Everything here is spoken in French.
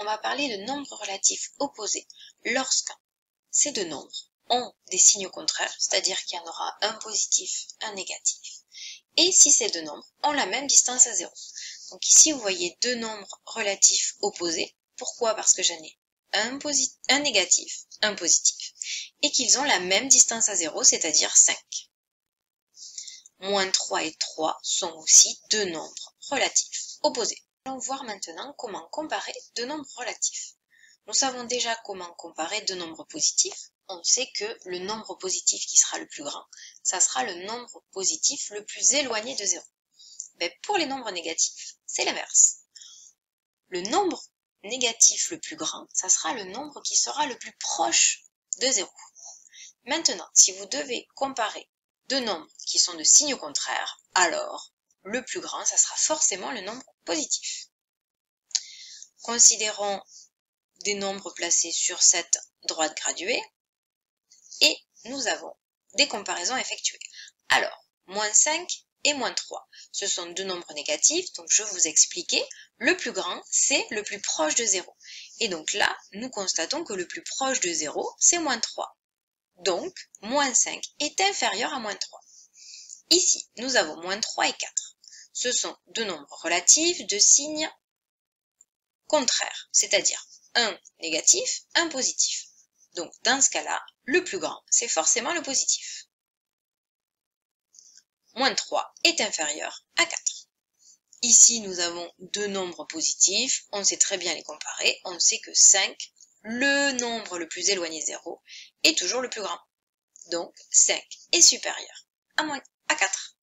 va parler de nombres relatifs opposés lorsque ces deux nombres ont des signes contraires, c'est-à-dire qu'il y en aura un positif, un négatif, et si ces deux nombres ont la même distance à 0. Donc ici, vous voyez deux nombres relatifs opposés. Pourquoi? Parce que j'en ai un négatif, un positif, et qu'ils ont la même distance à 0, c'est-à-dire 5. Moins 3 et 3 sont aussi deux nombres relatifs opposés. Allons voir maintenant comment comparer deux nombres relatifs. Nous savons déjà comment comparer deux nombres positifs. On sait que le nombre positif qui sera le plus grand, ça sera le nombre positif le plus éloigné de 0. Mais pour les nombres négatifs, c'est l'inverse. Le nombre négatif le plus grand, ça sera le nombre qui sera le plus proche de 0. Maintenant, si vous devez comparer deux nombres qui sont de signes contraires, alors le plus grand, ça sera forcément le nombre positif. Considérons des nombres placés sur cette droite graduée et nous avons des comparaisons effectuées. Alors, moins 5 et moins 3, ce sont deux nombres négatifs, donc je vous expliquais, le plus grand, c'est le plus proche de 0. Et donc là, nous constatons que le plus proche de 0, c'est moins 3. Donc, moins 5 est inférieur à moins 3. Ici, nous avons moins 3 et 4. Ce sont deux nombres relatifs de signes contraires, c'est-à-dire un négatif, un positif. Donc, dans ce cas-là, le plus grand, c'est forcément le positif. Moins 3 est inférieur à 4. Ici, nous avons deux nombres positifs, on sait très bien les comparer, on sait que 5, le nombre le plus éloigné de 0, est toujours le plus grand. Donc, 5 est supérieur à 4.